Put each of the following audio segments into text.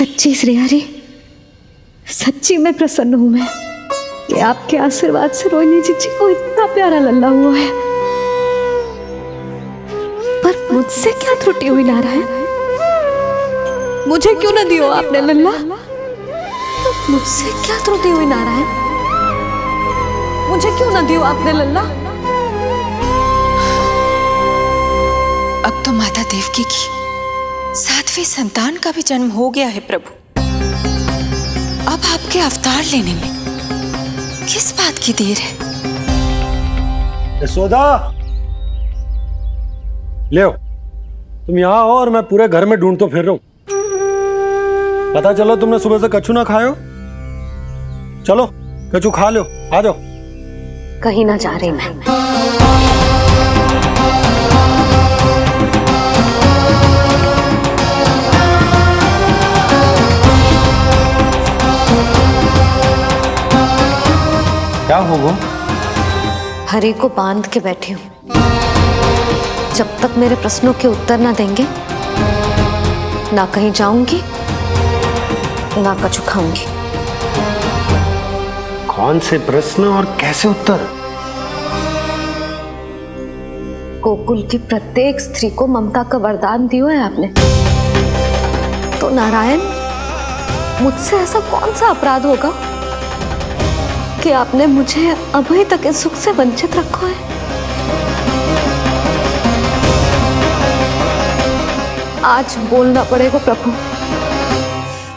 सच्ची श्रेया जी, सच्ची में प्रसन्न हूं मैं कि आपके आशीर्वाद से रोहिणी जी को इतना प्यारा लल्ला हुआ है। पर मुझसे क्या त्रुटि हुई नारायण? मुझे क्यों न दियो आपने लल्ला? मुझसे क्या त्रुटि हुई नारायण? मुझे क्यों न दियो आपने लल्ला? अब तो माता देवकी की 7वें संतान का भी जन्म हो गया है प्रभु। अब आपके अवतार लेने में किस बात की देर है? यशोदा, ले आओ। तुम यहाँ आओ और मैं पूरे घर में ढूंढतो फिर रहा हूं। पता चलो तुमने सुबह से कछु ना खाए हो। चलो कछु खा लो, आ जाओ। कहीं ना जा रही मैं। क्या होगा? हरि को बांध के बैठी हूं। जब तक मेरे प्रश्नों के उत्तर ना देंगे, ना कहीं जाऊंगी, ना कछु खाऊंगी। कौन से प्रश्न और कैसे उत्तर? गोकुल की प्रत्येक स्त्री को ममता का वरदान दियो है आपने, तो नारायण मुझसे ऐसा कौन सा अपराध होगा कि आपने मुझे अभी तक इस सुख से वंचित रखा है? आज बोलना पड़ेगा प्रभु,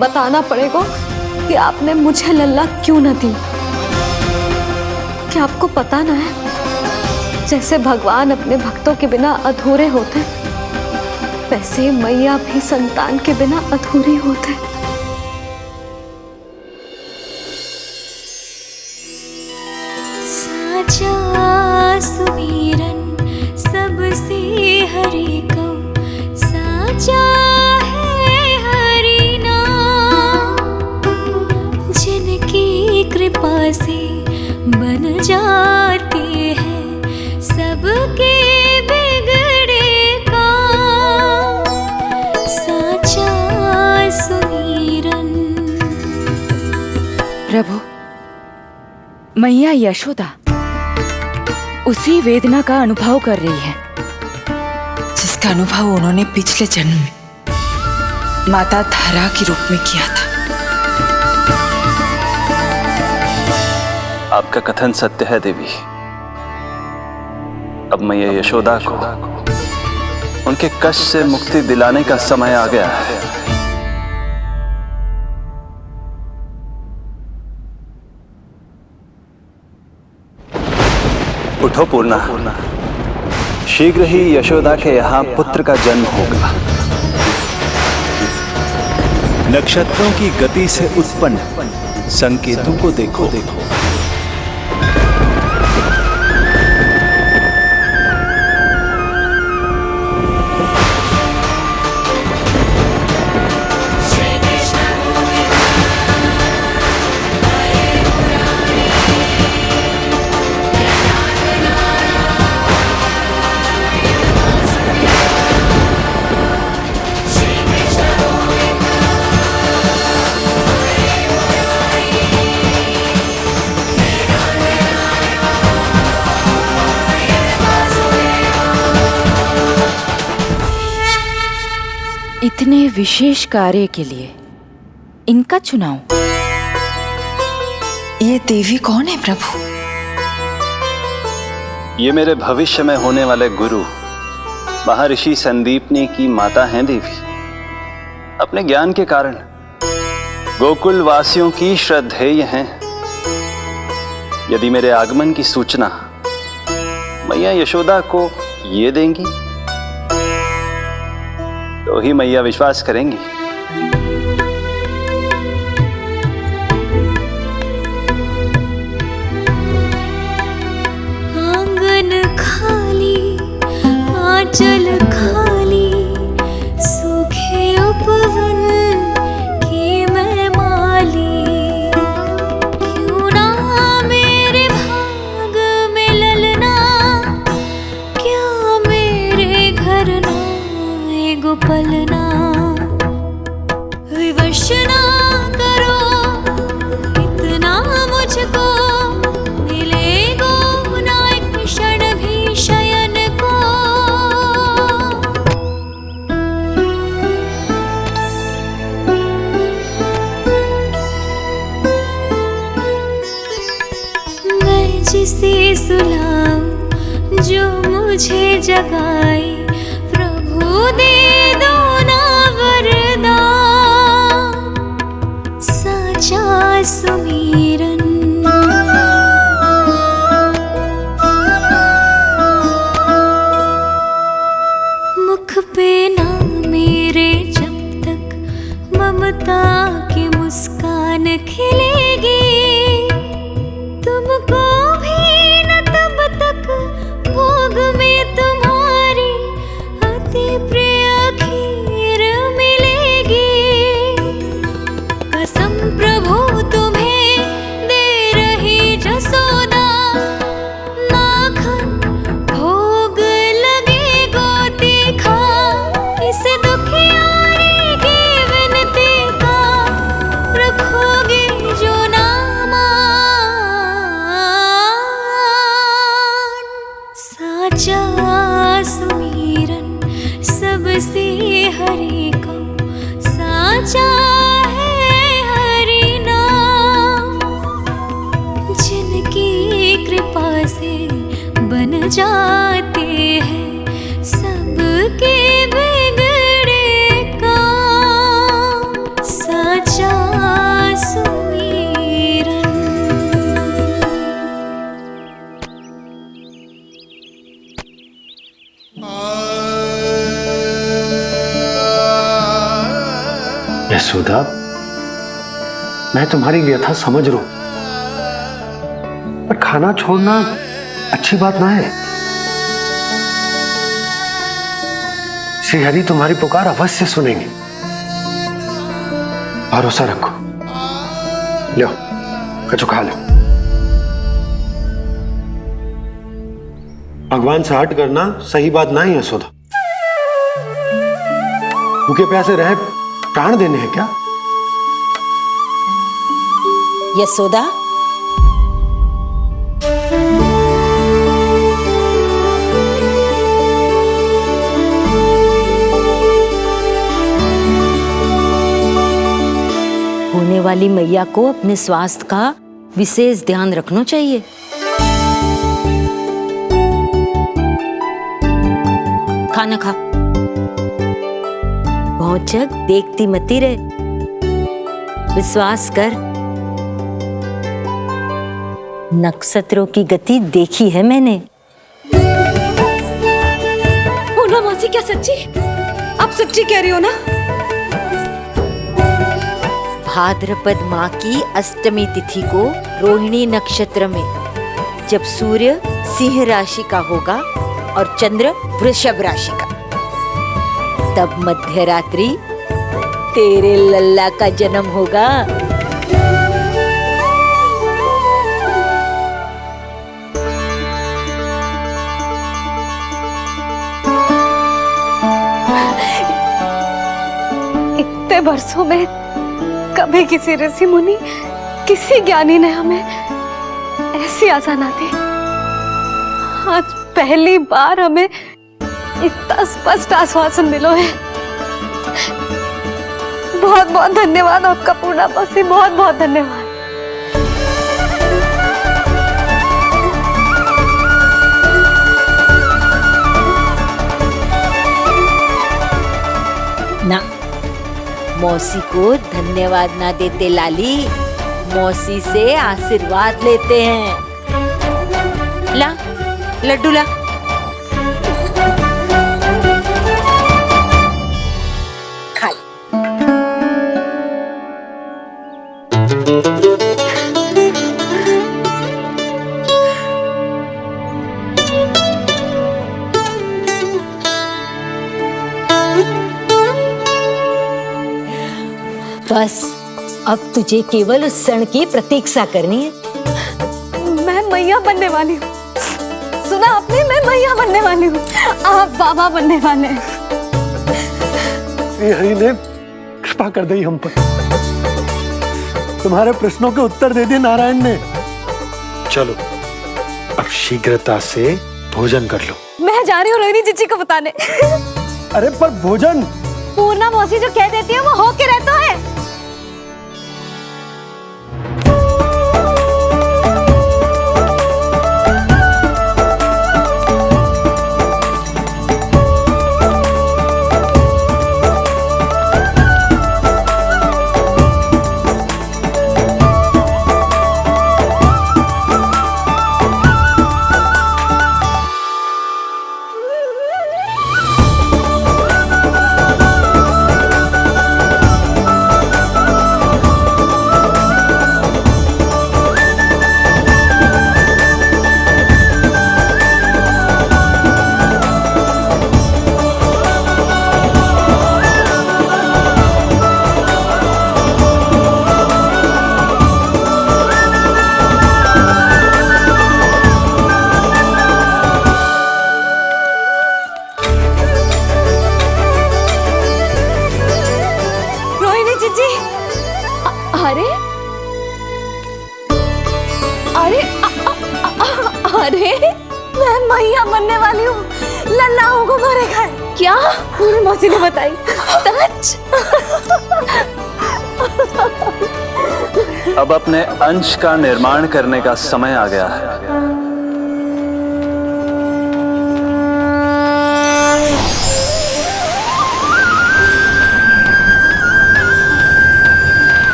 बताना पड़ेगा कि आपने मुझे लल्ला क्यों न दी। क्या आपको पता ना है, जैसे भगवान अपने भक्तों के बिना अधूरे होते, वैसे मैया भी संतान के बिना अधूरी होते। साचा सुमीरन सबसे हरि को, साचा है हरि नाम, जिनकी कृपा से बन जाते हैं सबके बिगड़े काम। साचा सुमीरन। प्रभु, मैया यशोदा उसी वेदना का अनुभव कर रही है जिसका अनुभव उन्होंने पिछले जन्म में माता धारा के रूप में किया था। आपका कथन सत्य है देवी। अब मैया यशोदा को उनके कष्ट से मुक्ति दिलाने का समय आ गया है। उठो पूर्णा, शीघ्र ही यशोदा के यहाँ पुत्र का जन्म होगा। नक्षत्रों की गति से उत्पन्न संकेतों को देखो। इतने विशेष कार्य के लिए इनका चुनाव। ये देवी कौन है प्रभु? ये मेरे भविष्य में होने वाले गुरु महर्षि संदीपनी की माता हैं देवी। अपने ज्ञान के कारण गोकुल वासियों की श्रद्धेय हैं। यदि मेरे आगमन की सूचना मैया यशोदा को ये देंगी तो ही मैया विश्वास करेंगी। आंगन खाली, आंचल खाली, सूखे उपवन की मैं माली। क्यों ना मेरे भाग में ललना, क्या मेरे घर ना पलना। तृष्णा करो, इतना मुझको मिलेगा ना एक क्षण भी शयन को। मैं जिसे सुलाऊं जो मुझे जगाए, प्रभु दे दो ना वरदान, साचा सुमीरन। मुख पे ना मेरे जब तक ममता की मुस्कान खिलेगी, तुमको भी न तब तक भोग में तुम्हारी अति प्रिय खीर मिलेगी। कसम प्रभु तुम्हें दे रही जसोदा, माखन भोग लगेगा तीखा, इस दुखियारी की विनती का रखोगे जो नामान। साचा सुमीरन सबसे हरि को, साचा है हरि नाम, जिनकी कृपा से बन जाते हैं सबके बिगड़े काम। साचा सुमीरन। यशोदा, मैं तुम्हारी व्यथा समझ रहा हूं, पर खाना छोड़ना अच्छी बात ना है। श्री हरि तुम्हारी पुकार अवश्य सुनेंगे, भरोसा रखो। लो, कछु खा लो। भगवान से हट करना सही बात ना है यशोदा। भूखे प्यासे रहे प्राण देने हैं क्या? यशोदा, होने वाली मैया को अपने स्वास्थ्य का विशेष ध्यान रखना चाहिए। खाना खा, भौचक देखती मती रहे, विश्वास कर। नक्षत्रों की गति देखी है मैंने। पूनम मौसी, क्या सच्ची? आप सच्ची कह रही हो ना? भाद्रपद माह की अष्टमी तिथि को रोहिणी नक्षत्र में, जब सूर्य सिंह राशि का होगा और चंद्र वृषभ राशि का, तब मध्य रात्रि तेरे लल्ला का जन्म होगा। इतने वर्षों में कभी किसी ऋषि मुनि, किसी ज्ञानी ने हमें ऐसी आशा ना दी। आज पहली बार हमें इतना स्पष्ट आश्वासन मिलो है। बहुत बहुत धन्यवाद आपका पूर्णा मौसी, बहुत बहुत धन्यवाद। ना, मौसी को धन्यवाद ना देते लाली, मौसी से आशीर्वाद लेते हैं। ला लड्डू ला। खा ले। बस अब तुझे केवल उस क्षण की प्रतीक्षा करनी है। मैं मैया बनने वाली हूँ। सुना आपने, मैं मैया बनने वाली हूँ। आप बाबा बनने वाले हैं। हरि ने कृपा कर दी हम पर। तुम्हारे प्रश्नों के उत्तर दे दिए नारायण ने। चलो अब शीघ्रता से भोजन कर लो। मैं जा रही हूँ रोहिणी जीजी को बताने। अरे पर भोजन। पूर्णा मौसी जो कह देती है वो हो के रहता है। अरे अरे अरे मैं मैया बनने वाली हूँ। लल्लाओं को मारेगा। क्या? पूरी मौसी ने बताई। सच? अब अपने अंश का निर्माण करने का समय आ गया है।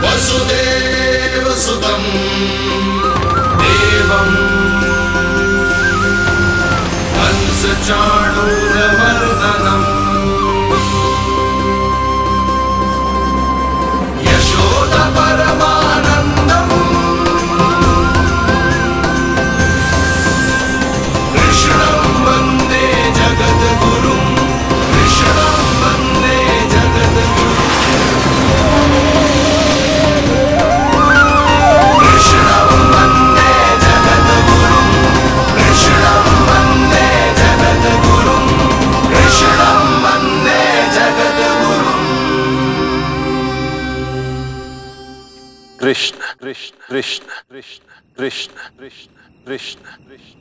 वसुदेव सुतं देवं कंसचाणूरमर्दनम् यशोदा परमानन्दम् कृष्णं वन्दे जगद्गुरुं कृष्णं वन्दे जगद्गुरुं कृष्ण कृष्ण कृष्ण कृष्ण कृष्ण कृष्ण कृष्ण कृष्ण।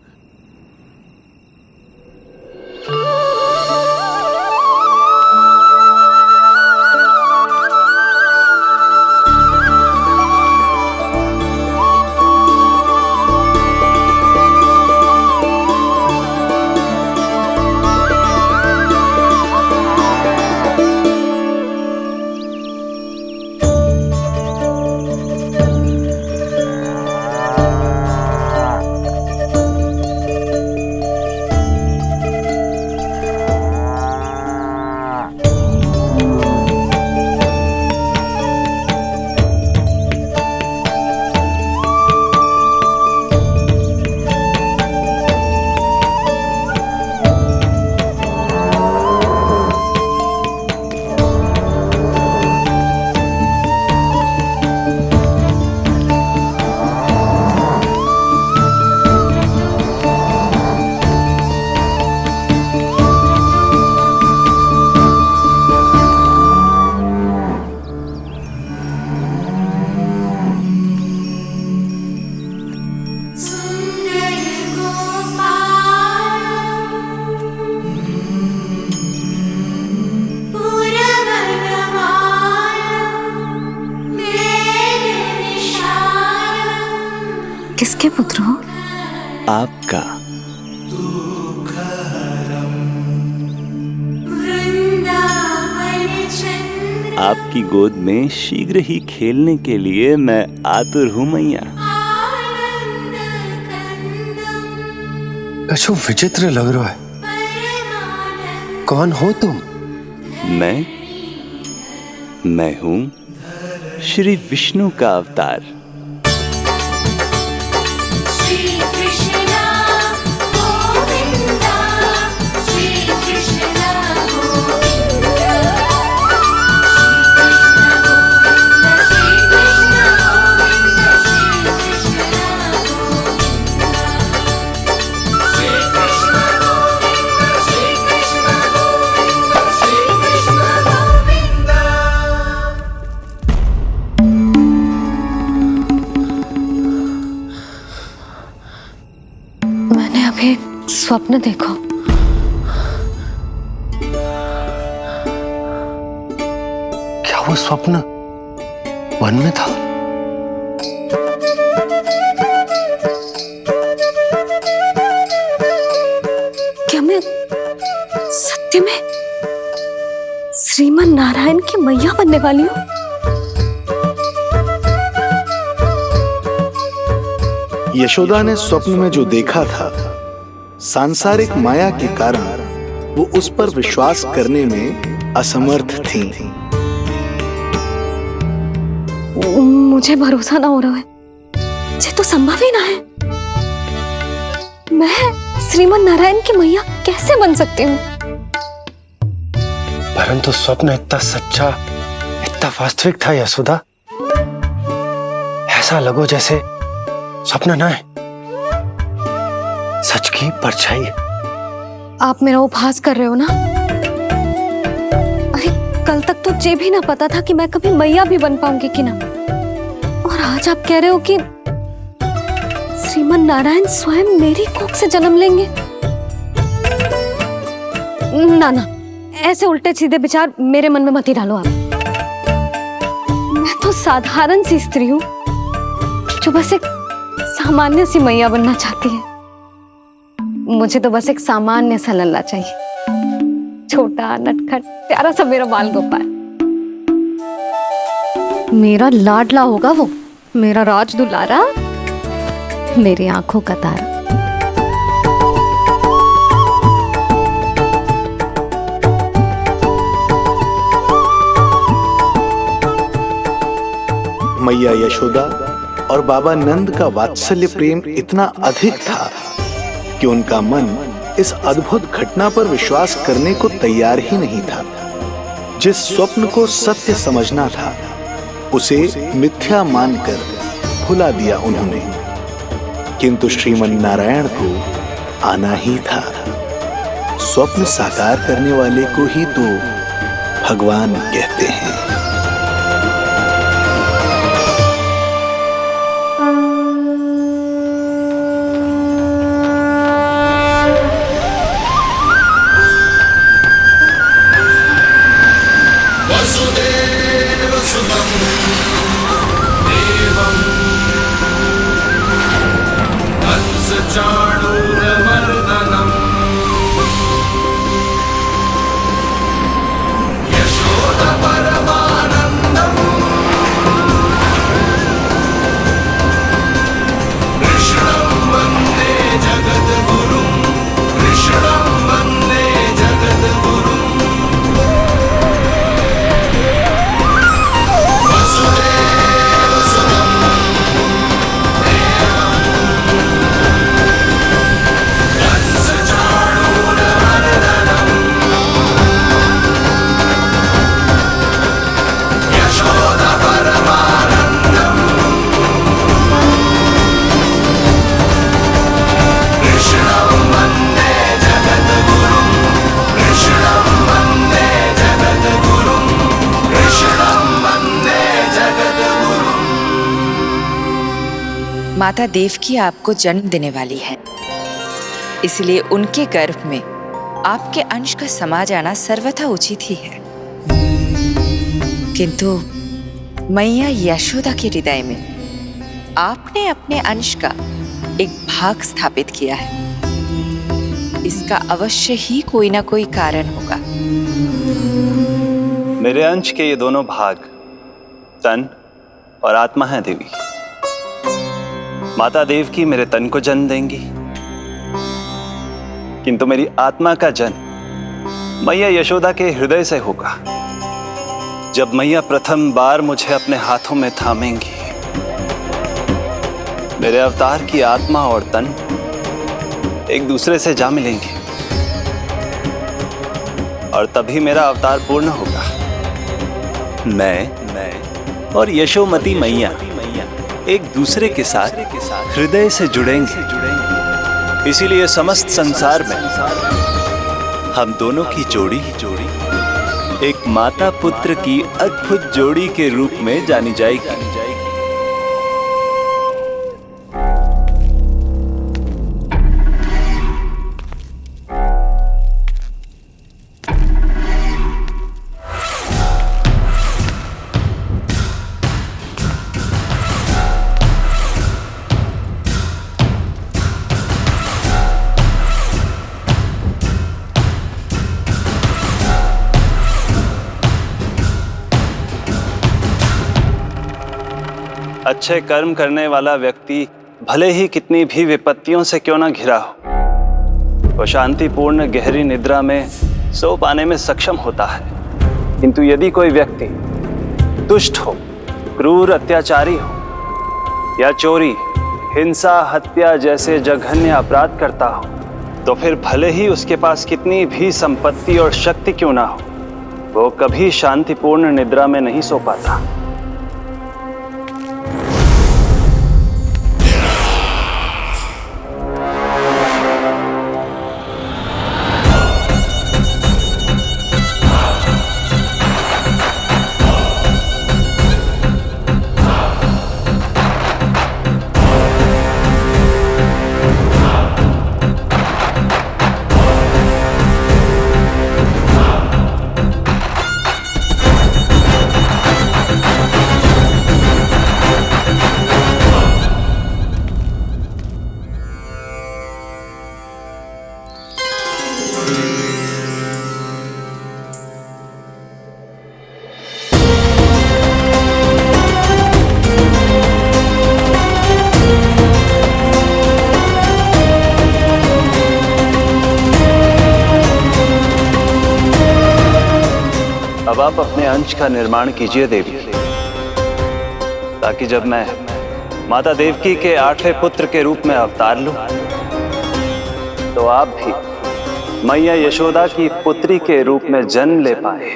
किसके पुत्र हो? आपका। आपकी गोद में शीघ्र ही खेलने के लिए मैं आतुर हूं मैया। कछु विचित्र लग रहा है। कौन हो तुम? मैं हूं श्री विष्णु का अवतार। स्वप्न देखो। क्या वो स्वप्न वन में था? क्या मैं सत्य में श्रीमन नारायण की मैया बनने वाली हूँ? यशोदा ने स्वप्न में जो देखा था, सांसारिक माया के कारण वो उस पर विश्वास करने में असमर्थ थी। मुझे भरोसा ना हो रहा है, ये तो संभव ही ना है। मैं श्रीमन नारायण की मैया कैसे बन सकती हूँ? परंतु स्वप्न इतना सच्चा, इतना वास्तविक था यशोदा, ऐसा लगो जैसे स्वप्न ना है, सच की परछाई है। आप मेरा उपहास कर रहे हो ना? अरे कल तक तो ये भी ना पता था कि मैं कभी मैया भी बन पाऊंगी कि ना, और आज आप कह रहे हो कि श्रीमन नारायण स्वयं मेरी कोख से जन्म लेंगे। ना ना, ऐसे उल्टे सीधे विचार मेरे मन में मत ही डालो आप। मैं तो साधारण सी स्त्री हूँ जो बस एक सामान्य सी मैया बनना चाहती है। मुझे तो बस एक सामान्य सा लल्ला चाहिए, छोटा नटखट प्यारा सा मेरा बाल गोपाल। मेरा लाडला होगा वो, मेरा राज दुलारा, मेरी आंखों का तारा। मैया यशोदा और बाबा नंद का वात्सल्य प्रेम इतना अधिक था कि उनका मन इस अद्भुत घटना पर विश्वास करने को तैयार ही नहीं था। जिस स्वप्न को सत्य समझना था, उसे मिथ्या मानकर भुला दिया उन्होंने। किंतु श्रीमन नारायण को आना ही था। स्वप्न साकार करने वाले को ही तो भगवान कहते हैं। चाणूरमर्दनम् यशोदा परमानन्दम् कृष्णं वन्दे जगद्गुरुं कृष्णं वन्दे जगद्गुरुं वसुदेवसुतं माता देवकी आपको जन्म देने वाली है, इसलिए उनके गर्भ में आपके अंश का समा जाना सर्वथा उचित ही है। किंतु मैया यशोदा के हृदय में आपने अपने अंश का एक भाग स्थापित किया है। इसका अवश्य ही कोई ना कोई कारण होगा। मेरे अंश के ये दोनों भाग तन और आत्मा हैं देवी। माता देवकी मेरे तन को जन्म देंगी, किंतु मेरी आत्मा का जन्म मैया यशोदा के हृदय से होगा। जब मैया प्रथम बार मुझे अपने हाथों में थामेंगी, मेरे अवतार की आत्मा और तन एक दूसरे से जा मिलेंगे और तभी मेरा अवतार पूर्ण होगा। मैं और यशोमती मैया एक दूसरे के साथ हृदय से जुड़ेंगे। इसीलिए समस्त संसार में हम दोनों की जोड़ी एक माता पुत्र की अद्भुत जोड़ी के रूप में जानी जाएगी। अच्छे कर्म करने वाला व्यक्ति भले ही कितनी भी विपत्तियों से क्यों ना घिरा हो, वो शांतिपूर्ण गहरी निद्रा में सो पाने में सक्षम होता है। किंतु यदि कोई व्यक्ति दुष्ट हो, क्रूर अत्याचारी हो या चोरी, हिंसा, हत्या जैसे जघन्य अपराध करता हो, तो फिर भले ही उसके पास कितनी भी संपत्ति और शक्ति क्यों ना हो, वो कभी शांतिपूर्ण निद्रा में नहीं सो पाता। अब आप अपने अंश का निर्माण कीजिए देवी, ताकि जब मैं माता देवकी के 8वें पुत्र के रूप में अवतार लूं, तो आप भी मैया यशोदा की पुत्री के रूप में जन्म ले पाए।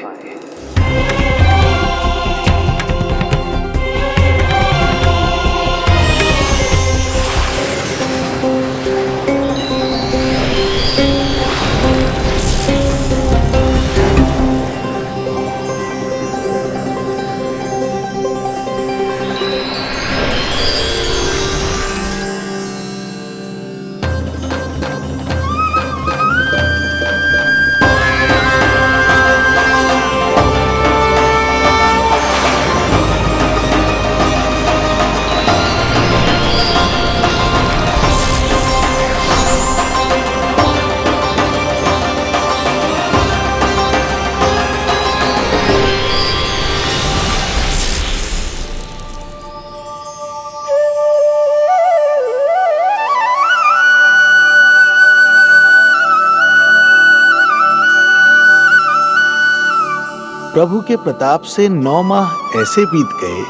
प्रभु के प्रताप से 9 माह ऐसे बीत गए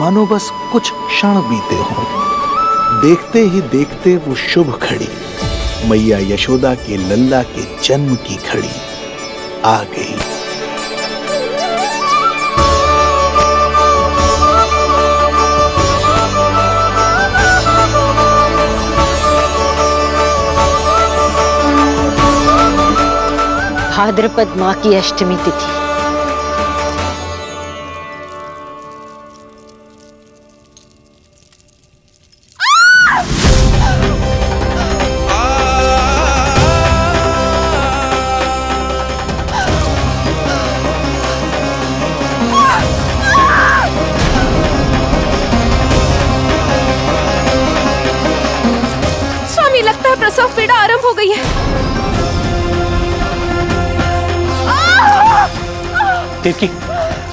मानो बस कुछ क्षण बीते हों। देखते ही देखते वो शुभ घड़ी, मैया यशोदा के लल्ला के जन्म की घड़ी आ गई। भाद्रपद माह की अष्टमी तिथि। स्वामी, लगता है प्रसव पीड़ा आरंभ हो गई है। देवकी,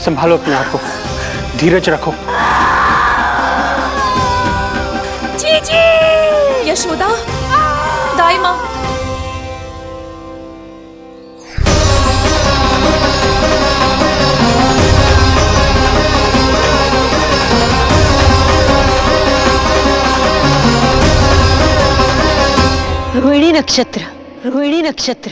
संभालो अपने आप को, धीरज रखो। जीजी, यशोदा, दाई माँ। रोहिणी नक्षत्र, रोहिणी नक्षत्र।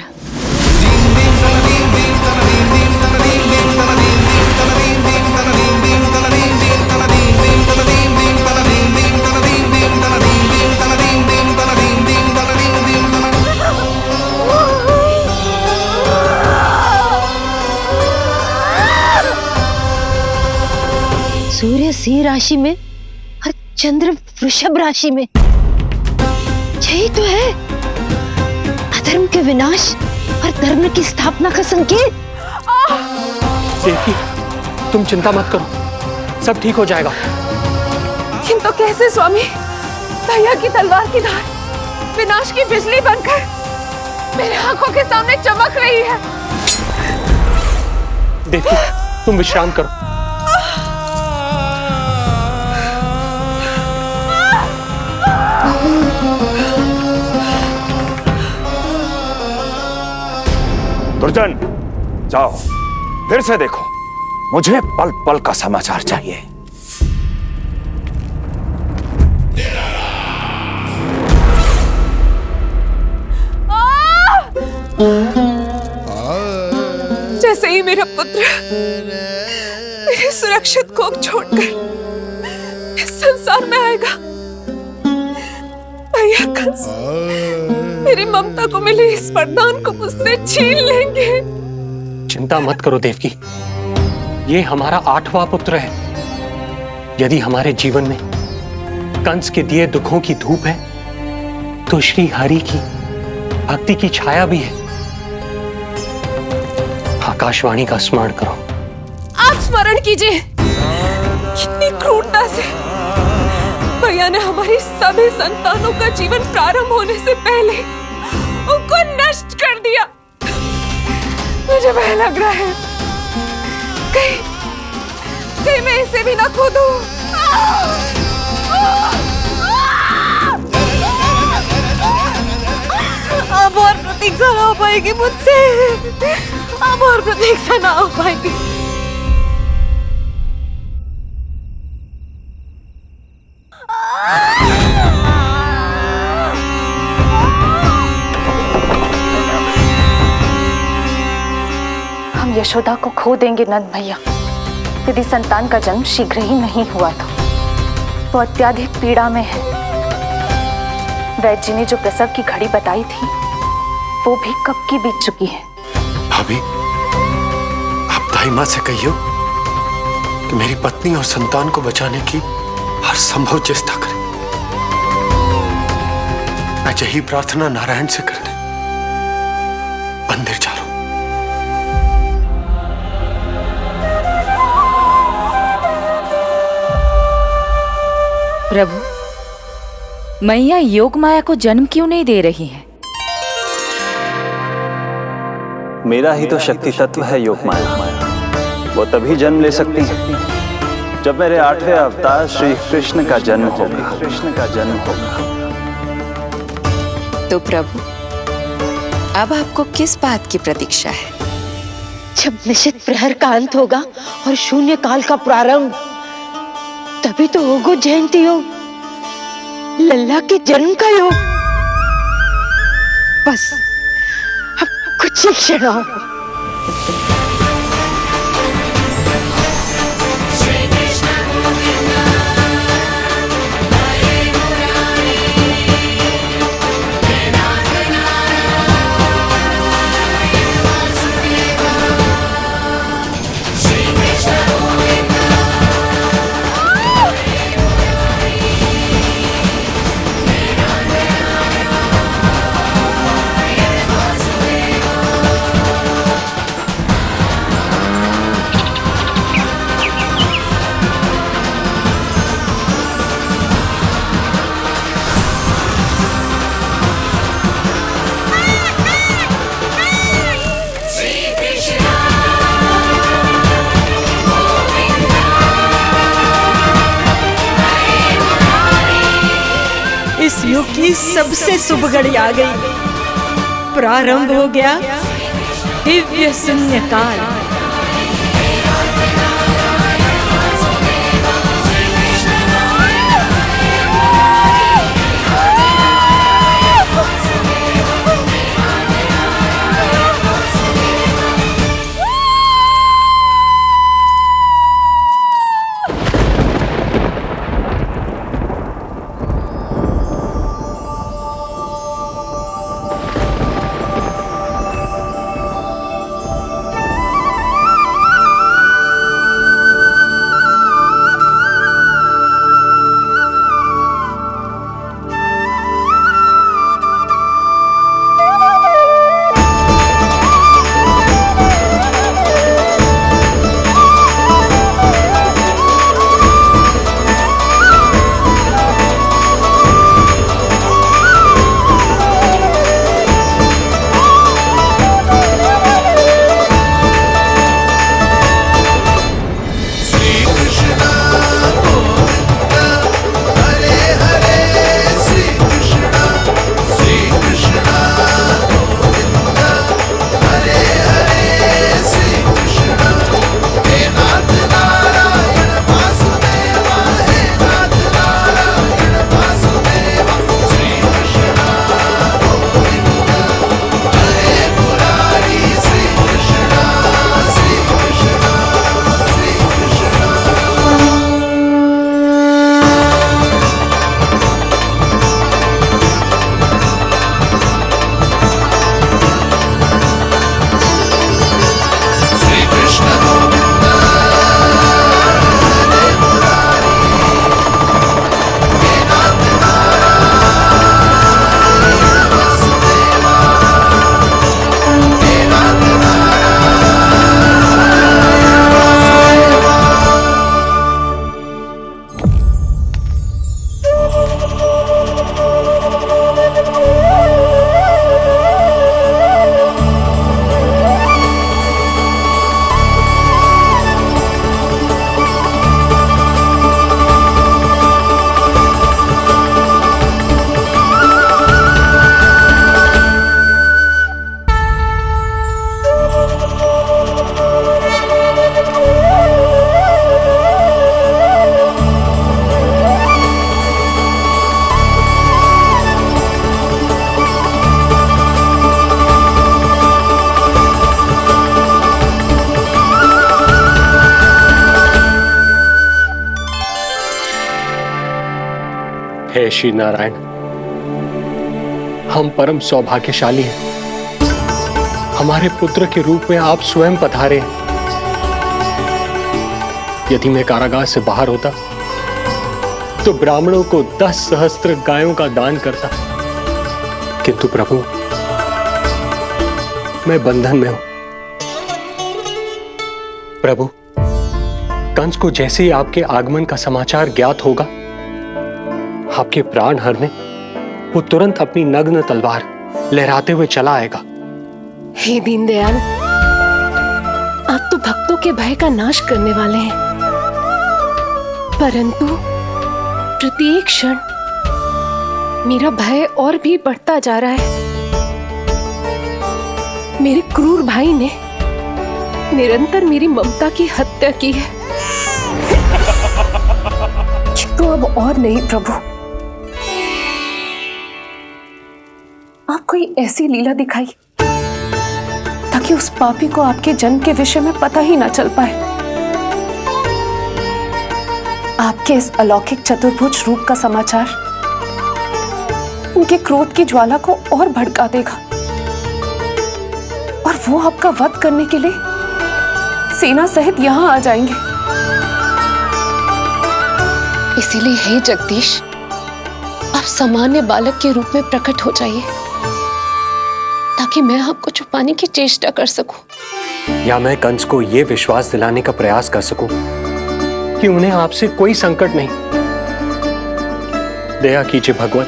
सूर्य सिंह राशि में और चंद्र वृषभ राशि में, यही तो है अधर्म के विनाश और धर्म की स्थापना का संकेत। देवकी, तुम चिंता मत करो, सब ठीक हो जाएगा। किंतु कैसे स्वामी? दया की तलवार की धार विनाश की बिजली बनकर मेरे आंखों के सामने चमक रही है। देवकी, तुम विश्राम करो। दुर्जन, जाओ फिर से देखो, मुझे पल पल का समाचार चाहिए। जैसे ही मेरा पुत्र मेरे सुरक्षित कोख छोड़कर इस संसार में आएगा, भैया कंस मेरी ममता को मिले इस वरदान को मुझसे छीन लेंगे। चिंता मत करो देवकी, ये हमारा 8वां पुत्र है। यदि हमारे जीवन में कंस के दिए दुखों की धूप है, तो श्री हरि की भक्ति की छाया भी है। आकाशवाणी का स्मरण करो। आप स्मरण कीजिए, कितनी क्रूरता से भैया ने हमारी सभी संतानों का जीवन प्रारंभ होने से पहले उनको नष्ट कर दिया। मुझे भय लग रहा है, कहीं मैं इसे भी ना खो दूं। अब और प्रतीक्षा ना हो पाएगी मुझसे, अब और प्रतीक्षा ना हो पाएगी। हम यशोदा को खो देंगे नंद भैया, यदि संतान का जन्म शीघ्र ही नहीं हुआ तो। वो अत्यधिक पीड़ा में है। वैद्य जी ने जो प्रसव की घड़ी बताई थी, वो भी कब की बीत चुकी है। भाभी, आप दाई माँ से कहियो कि मेरी पत्नी और संतान को बचाने की हर संभव चेष्टा करें। मैं यही प्रार्थना नारायण से करने मंदिर जा रहा हूं। प्रभु, मैया योग माया को जन्म क्यों नहीं दे रही है? मेरा ही तो शक्ति तत्व है योग माया। वो तभी जन्म ले सकती है जब मेरे 8वें अवतार श्री कृष्ण का जन्म होगा। तो प्रभु, अब आपको किस बात की प्रतीक्षा है? जब निश्चित प्रहर का अंत होगा और शून्य काल का प्रारंभ, तभी तो होगा जयंती योग, लल्ला के जन्म का योग। बस अब कुछ ही क्षण और। इस युग की सबसे शुभ घड़ी आ गई। प्रारंभ हो गया दिव्य शून्य काल। हे श्री नारायण, हम परम सौभाग्यशाली हैं। हमारे पुत्र के रूप में आप स्वयं पधारे हैं। यदि मैं कारागार से बाहर होता तो ब्राह्मणों को 10 सहस्त्र गायों का दान करता, किंतु प्रभु मैं बंधन में हूं। प्रभु, कंस को जैसे ही आपके आगमन का समाचार ज्ञात होगा, आपके प्राण हरने वो तुरंत अपनी नग्न तलवार लहराते हुए चला आएगा। हे दीनदयाल, आप तो भक्तों के भय का नाश करने वाले हैं, परंतु प्रत्येक क्षण मेरा भय और भी बढ़ता जा रहा है। मेरे क्रूर भाई ने निरंतर मेरी ममता की हत्या की है। तो अब और नहीं प्रभु, आप कोई ऐसी लीला दिखाई ताकि उस पापी को आपके जन्म के विषय में पता ही ना चल पाए। आपके इस अलौकिक चतुर्भुज रूप का समाचार उनके क्रोध की ज्वाला को और भड़का देगा और वो आपका वध करने के लिए सेना सहित यहां आ जाएंगे। इसीलिए हे जगदीश, आप सामान्य बालक के रूप में प्रकट हो जाइए ताकि मैं आपको छुपाने की चेष्टा कर सकूं, या मैं कंस को यह विश्वास दिलाने का प्रयास कर सकूं कि उन्हें आपसे कोई संकट नहीं। दया कीजिए भगवान।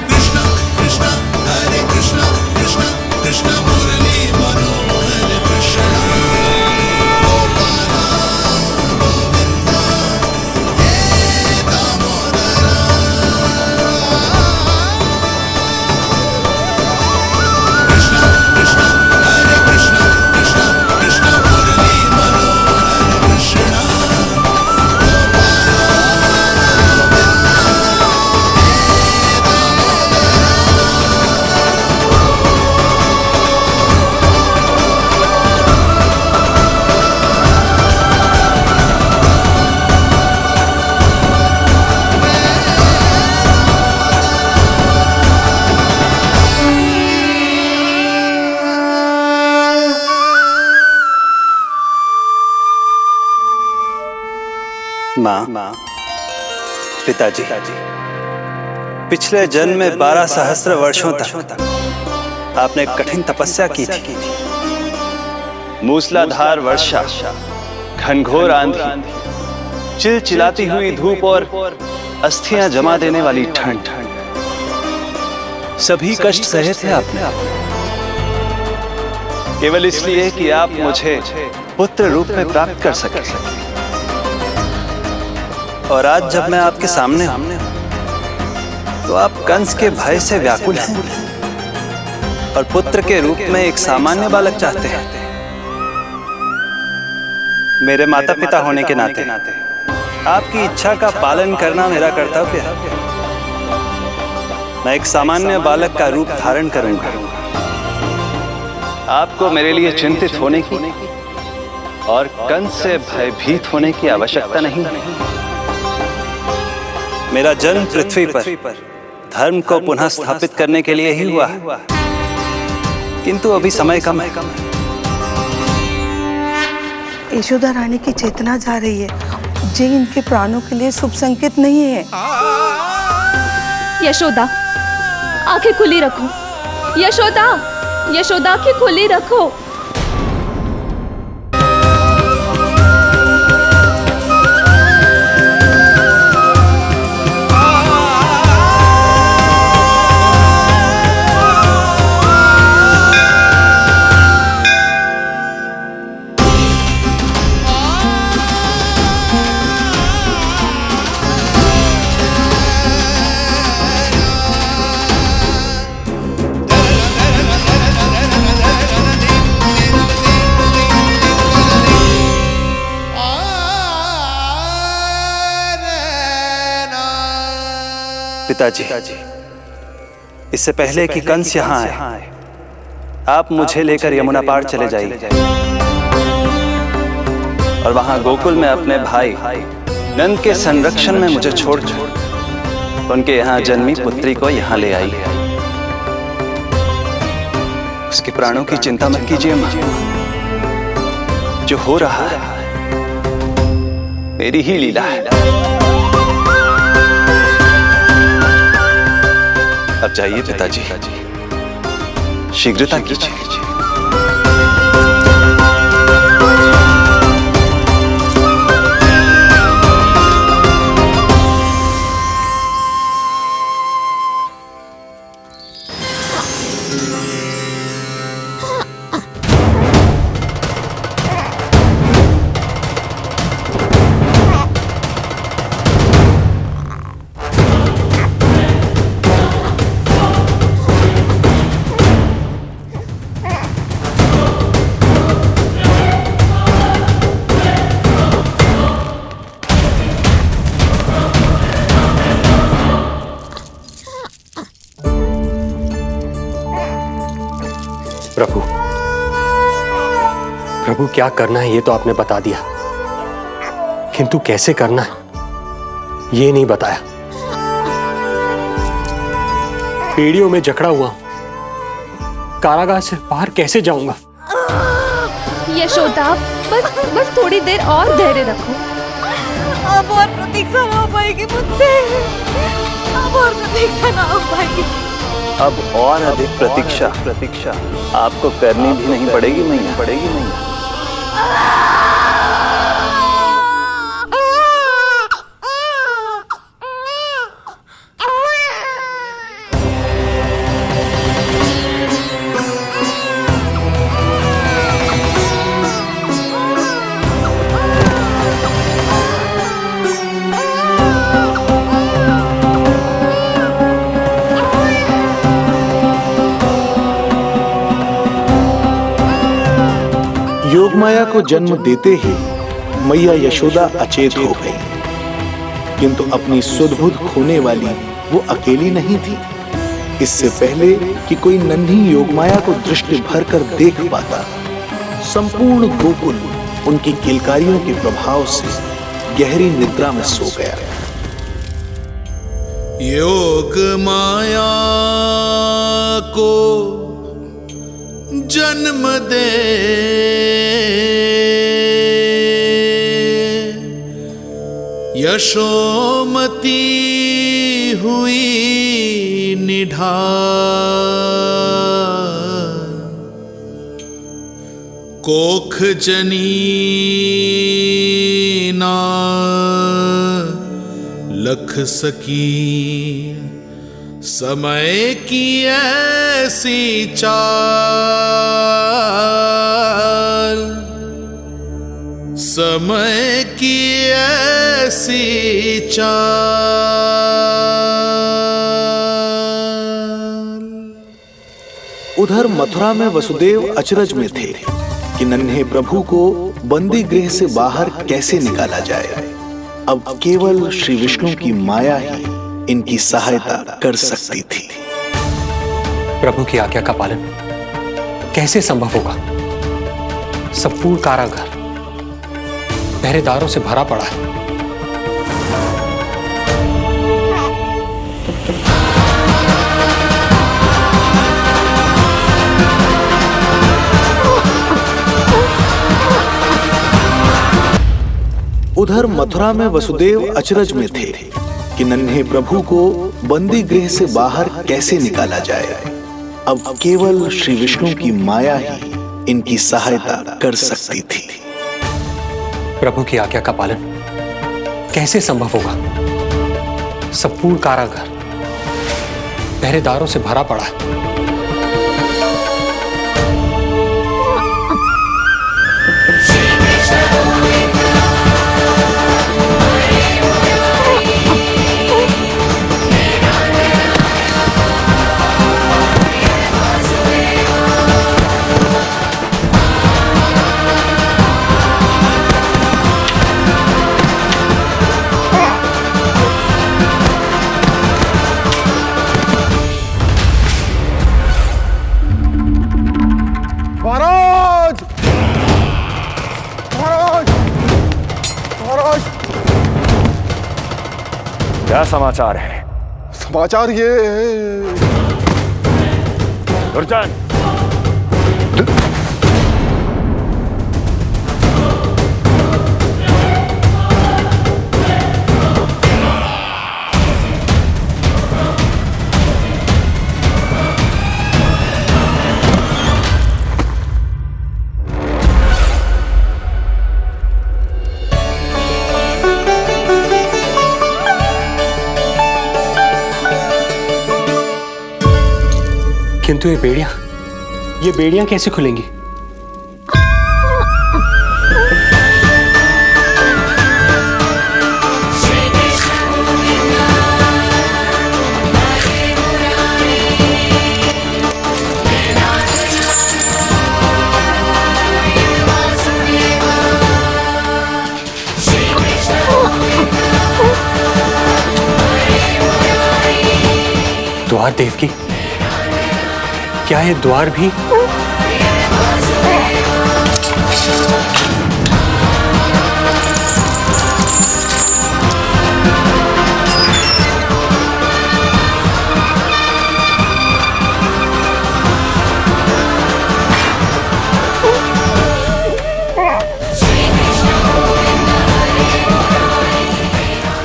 कृष्ण कृष्ण हरे कृष्ण कृष्ण कृष्ण मुरली मनोहर कृष्ण माँ, पिताजी, पिछले जन्म में 12 सहस्त्र वर्षों तक आपने कठिन तपस्या की थी। मूसलाधार वर्षा, घनघोर आंधी, चिलचिलाती हुई धूप और अस्थियां जमा देने वाली ठंड, सभी कष्ट सहे थे आपने, केवल इसलिए कि आप मुझे पुत्र रूप में प्राप्त कर सके। और आज जब मैं आपके सामने हूं तो आप कंस के भय से व्याकुल हैं और पुत्र के रूप में एक सामान्य बालक चाहते हैं। मेरे माता पिता होने के नाते आपकी इच्छा का पालन करना मेरा कर्तव्य है। मैं एक सामान्य बालक का रूप धारण करूंगा। आपको मेरे लिए चिंतित होने की और कंस से भयभीत होने की आवश्यकता नहीं। मेरा जन्म पृथ्वी पर धर्म को पुनः स्थापित करने के लिए ही हुआ है, किंतु अभी समय कम है। यशोदा रानी की चेतना जा रही है, ये इनके प्राणों के लिए शुभ संकेत नहीं है। यशोदा, आंखें खुली रखो। यशोदा, यशोदा आंखें खुली रखो। पिताजी, इससे पहले कि कंस यहाँ आए, आप मुझे लेकर यमुना पार चले जाइए। और वहां गोकुल में अपने भाई नंद के संरक्षण में मुझे छोड़ उनके यहाँ जन्मी पुत्री को यहाँ ले आई। उसके प्राणों की चिंता मत कीजिए मां, जो हो रहा है मेरी ही लीला है। अब जाइए पिताजी, शीघ्रता कीजिए। प्रभु, प्रभु क्या करना है ये तो आपने बता दिया, किंतु कैसे करना है ये नहीं बताया। पेड़ियों में जकड़ा हुआ हूं, कारागार से बाहर कैसे जाऊंगा? यशोदा, बस थोड़ी देर और धैर्य रखो। अब और प्रतीक्षा ना हो पाएगी मुझसे, अब और प्रतीक्षा ना हो पाएगी। अब और अधिक प्रतीक्षा आपको करनी भी नहीं पड़ेगी मैया। योगमाया को जन्म देते ही मैया यशोदा अचेत हो गई, किंतु अपनी सुध-बुध खोने वाली वो अकेली नहीं थी। इससे पहले कि कोई नन्ही योगमाया को दृष्टि भर कर देख पाता, संपूर्ण गोकुल उनकी किलकारियों के प्रभाव से गहरी निद्रा में सो गया। योग माया को जन्म दे यशोमती हुई निढाल, कोख जनी ना लख सकी, समय की ऐसी चाल, समय की ऐसी चाल। उधर मथुरा में वसुदेव अचरज में थे कि नन्हे प्रभु को बंदी गृह से बाहर कैसे निकाला जाए। अब केवल श्री विष्णु की माया ही इनकी सहायता कर सकती थी। प्रभु की आज्ञा का पालन कैसे संभव होगा? संपूर्ण कारागार पहरेदारों से भरा पड़ा है। उधर मथुरा में वसुदेव अचरज में थे कि नन्हे प्रभु को बंदी गृह से बाहर कैसे निकाला जाए। अब केवल श्री विष्णु की माया ही इनकी सहायता कर सकती थी। प्रभु की आज्ञा का पालन कैसे संभव होगा? संपूर्ण कारागार पहरेदारों से भरा पड़ा है। महाराज, महाराज, क्या समाचार है? समाचार ये दुर्जन, किंतु ये बेड़ियां कैसे खुलेंगी? द्वार देवकी, क्या ये द्वार भी?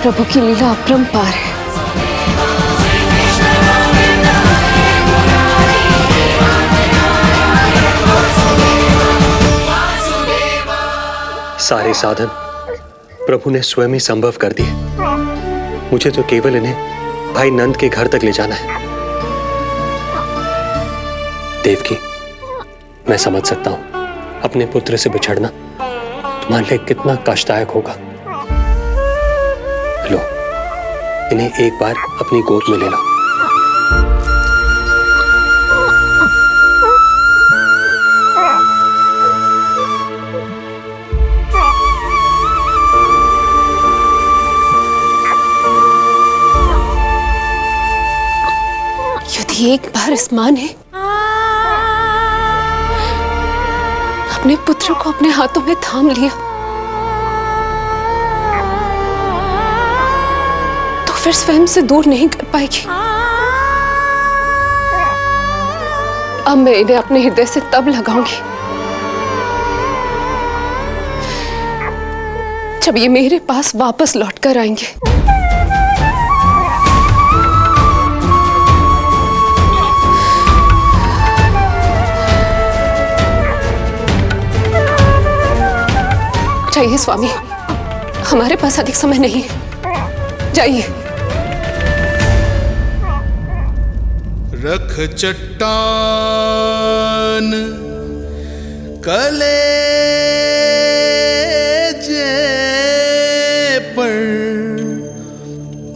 प्रभु की लीला अपरंपार है। सारे साधन प्रभु ने स्वयं ही संभव कर दिए। मुझे तो केवल इन्हें भाई नंद के घर तक ले जाना है। देवकी, मैं समझ सकता हूं अपने पुत्र से बिछड़ना तुम्हारे लिए कितना कष्टदायक होगा। लो, इन्हें एक बार अपनी गोद में ले लो। यदि एक बार इस मां ने अपने पुत्र को अपने हाथों में थाम लिया तो फिर स्वयं से दूर नहीं कर पाएगी। अब मैं इन्हें अपने हृदय से तब लगाऊंगी जब ये मेरे पास वापस लौटकर आएंगे। जाइए स्वामी, हमारे पास अधिक समय नहीं है, जाइए। रख चट्टान कलेजे पर,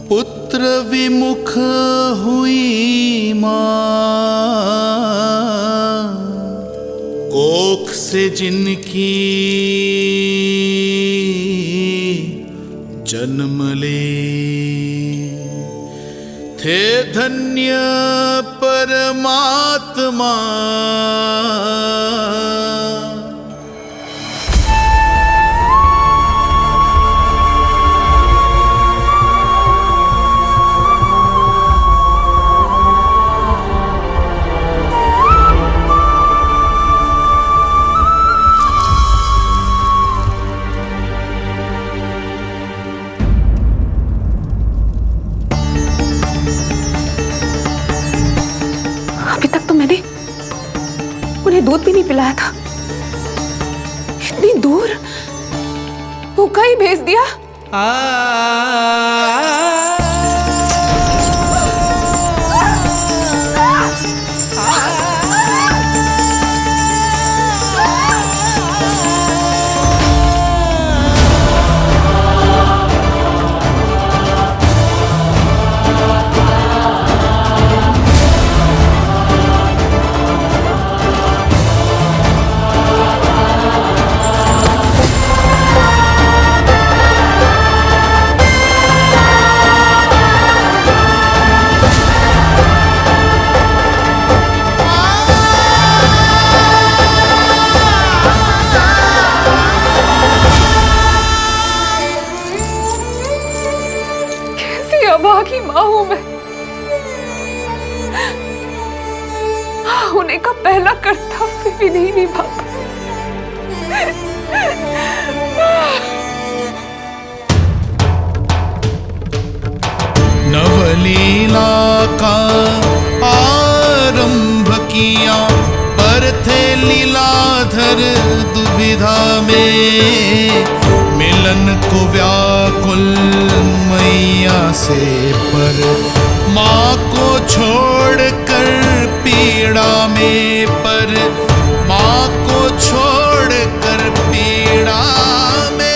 पुत्र विमुख हुई मां, कोख से जिनकी जन्म ले, थे धन्य परमात्मा। उन्हें दूध भी नहीं पिलाया था, इतनी दूर भूखा ही भेज दिया। नहीं निभा नवलीला का आरंभ किया पर थे लीलाधर दुविधा में, मिलन को व्याकुल मैया से पर माँ को छोड़कर पीड़ा में, पर माँ को छोड़कर पीड़ा में।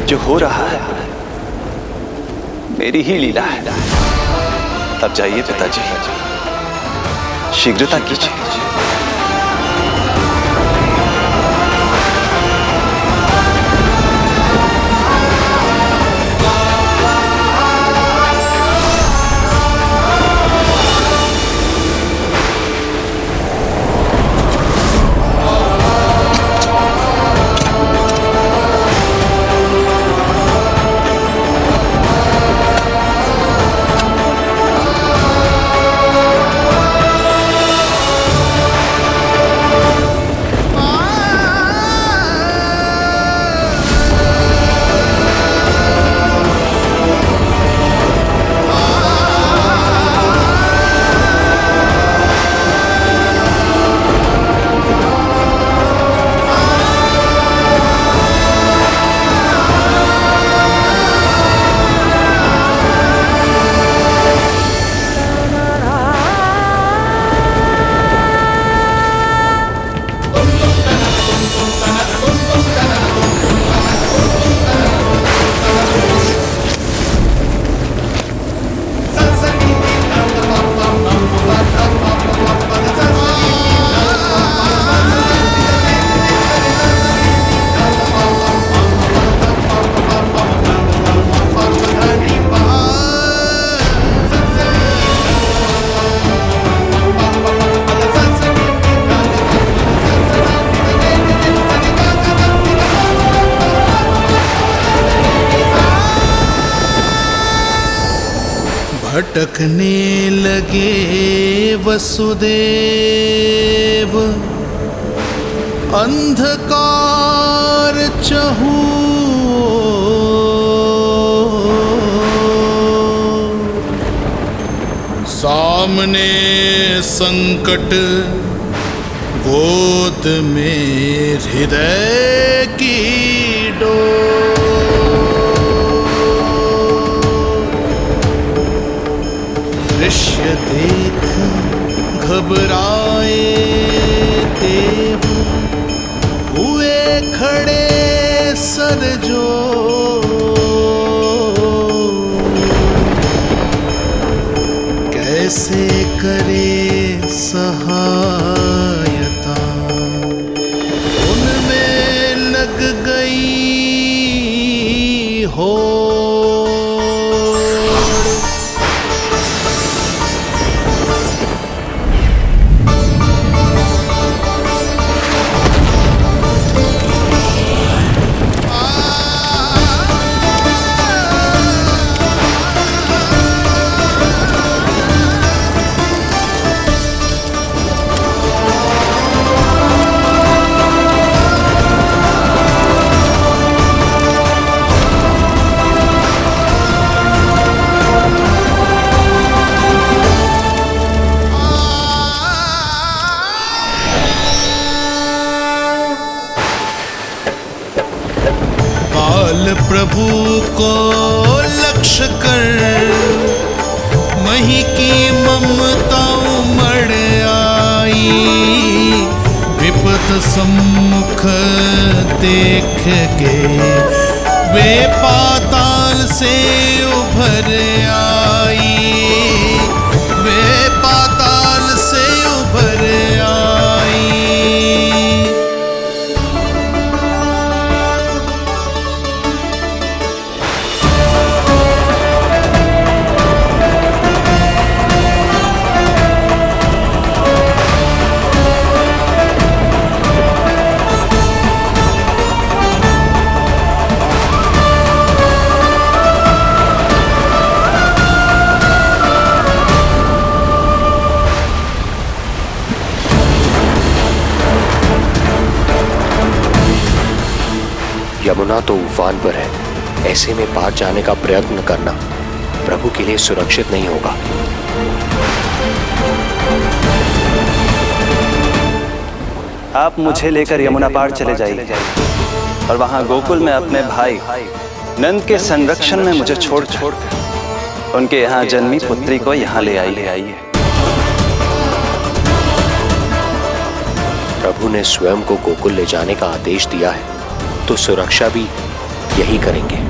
जो हो रहा है मेरी ही लीला है। अब जाइए पिताजी, शीघ्रता कीजिए। भटकने लगे वसुदेव, अंधकार चहूर, सामने संकट गोद में हृदय की डोर, दृश्य देख घबराए देव, हुए खड़े सर जो, कैसे करे सहायता, उनमें लग गई हो। प्रभु को लक्ष्य कर मही की ममता उमड़ आई, विपद सम्मुख देख के वे पाताल से उभर आई, वे पाताल से उभर आई। यमुना तो उफान पर है, ऐसे में पार जाने का प्रयत्न करना प्रभु के लिए सुरक्षित नहीं होगा। आप मुझे लेकर यमुना पार चले जाइए और वहां गोकुल में अपने भाई नंद के संरक्षण में मुझे छोड़ उनके यहाँ जन्मी पुत्री को यहाँ ले आइए। प्रभु ने स्वयं को गोकुल ले जाने का आदेश दिया है, तो सुरक्षा भी यही करेंगे।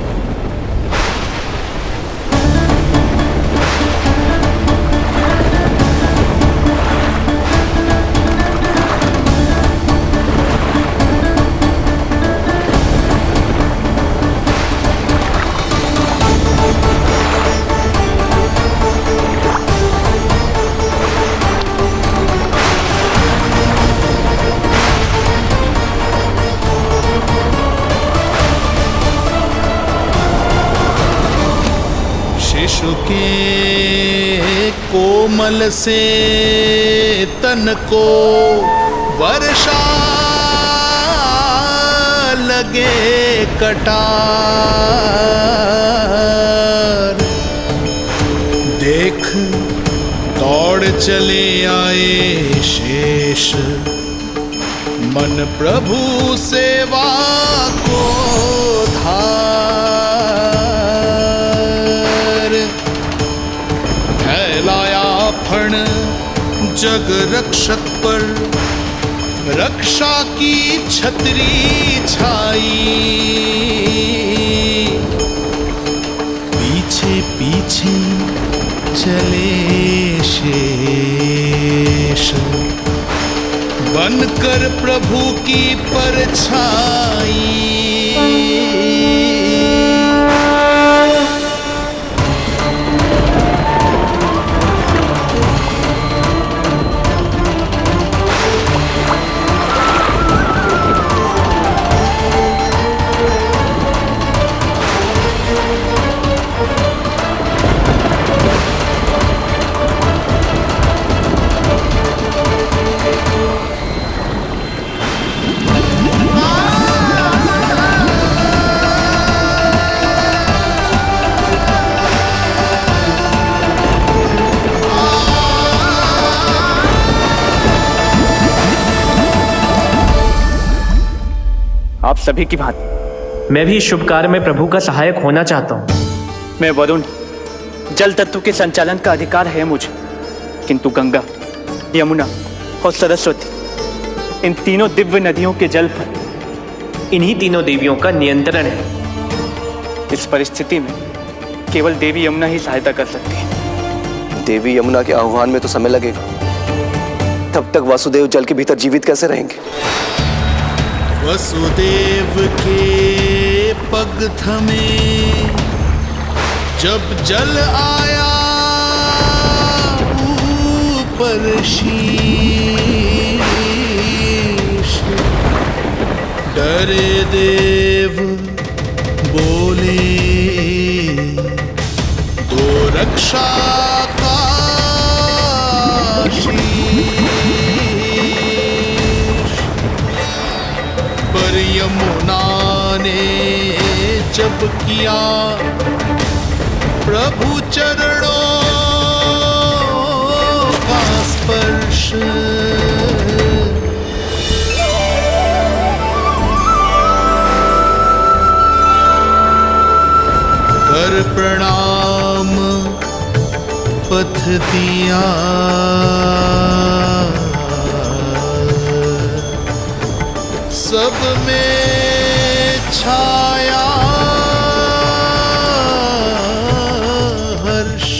शिशु के कोमल से तन को वर्षा लगे कटार, देख दौड़ चले आए शेष, मन प्रभु सेवा को धार, फैलाया फण जग रक्षक पर, रक्षा की छतरी छाई, पीछे पीछे चले शेष, बनकर प्रभु की परछाई। सभी की भांति मैं भी इस शुभ कार्य में प्रभु का सहायक होना चाहता हूँ। मैं वरुण, जल तत्व के संचालन का अधिकार है मुझे, किंतु गंगा, यमुना और सरस्वती, इन तीनों दिव्य नदियों के जल पर इन्हीं तीनों देवियों का नियंत्रण है। इस परिस्थिति में केवल देवी यमुना ही सहायता कर सकती है। देवी यमुना के आह्वान में तो समय लगेगा, तब तक वासुदेव जल के भीतर जीवित कैसे रहेंगे? वसुदेव के पग थमे जब जल आया ऊपर शीश, डरे देव बोले दो रक्षा का शीश, पर यमुना ने जब किया प्रभु चरणों का स्पर्श, कर प्रणाम पथ दिया, सब में छाया हर्ष।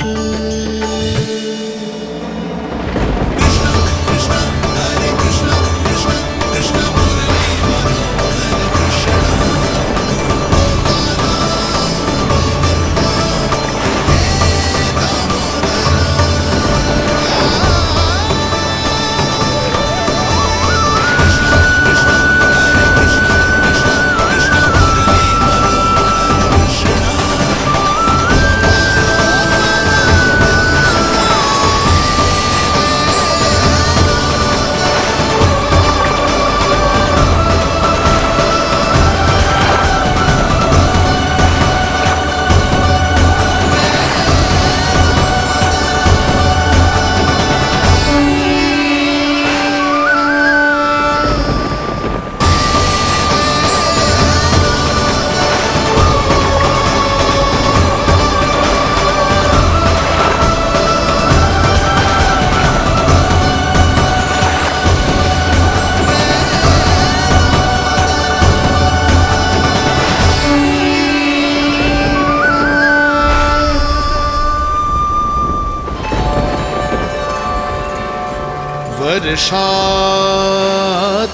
वर्षा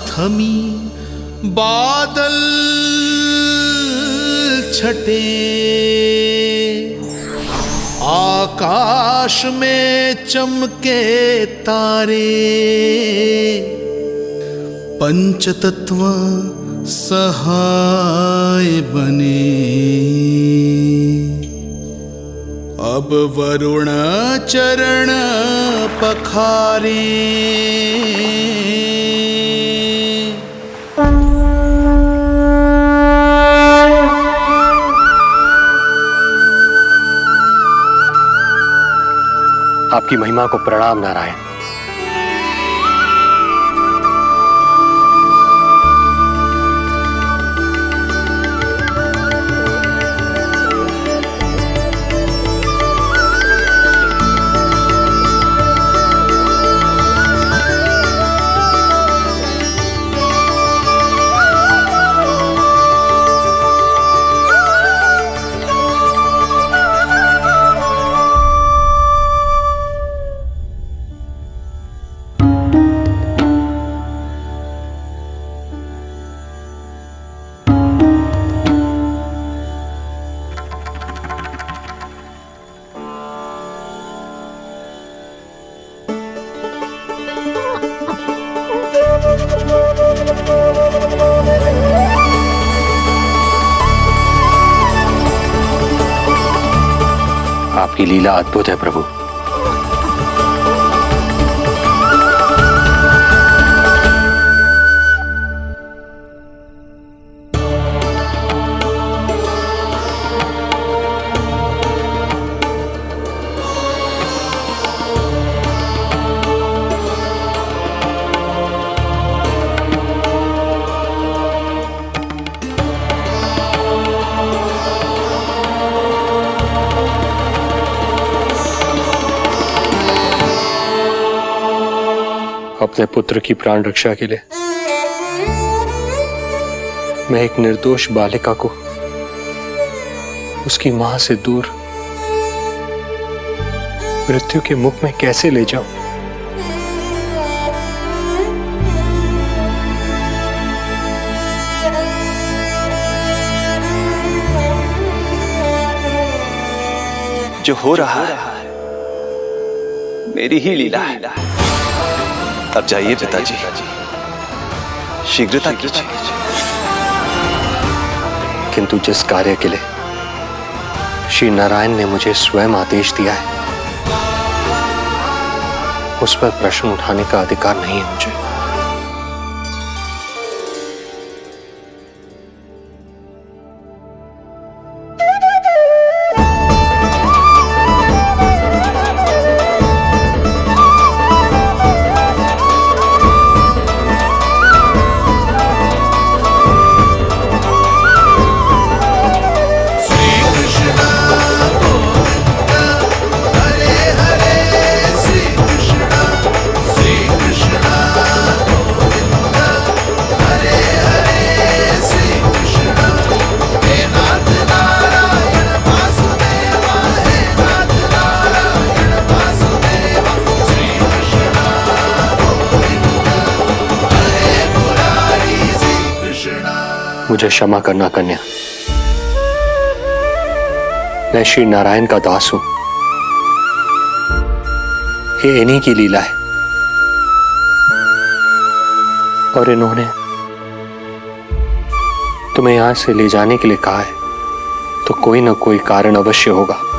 थमी बादल छटे, आकाश में चमके तारे, पंचतत्व सहाय बने। अब वरुण चरण पखारे, आपकी महिमा को प्रणाम नारायण। आपकी लीला अद्भुत है प्रभु। अपने पुत्र की प्राण रक्षा के लिए मैं एक निर्दोष बालिका को उसकी मां से दूर मृत्यु के मुख में कैसे ले जाऊं? जो हो रहा है मेरी ही लीला है। अब जाइए पिताजी, शीघ्रता कीजिए। किंतु जिस कार्य के लिए श्री नारायण ने मुझे स्वयं आदेश दिया है उस पर प्रश्न उठाने का अधिकार नहीं है मुझे। मुझे क्षमा करना कन्या, मैं श्री नारायण का दास हूं। ये इन्हीं की लीला है और इन्होंने तुम्हें यहां से ले जाने के लिए कहा है तो कोई ना कोई कारण अवश्य होगा।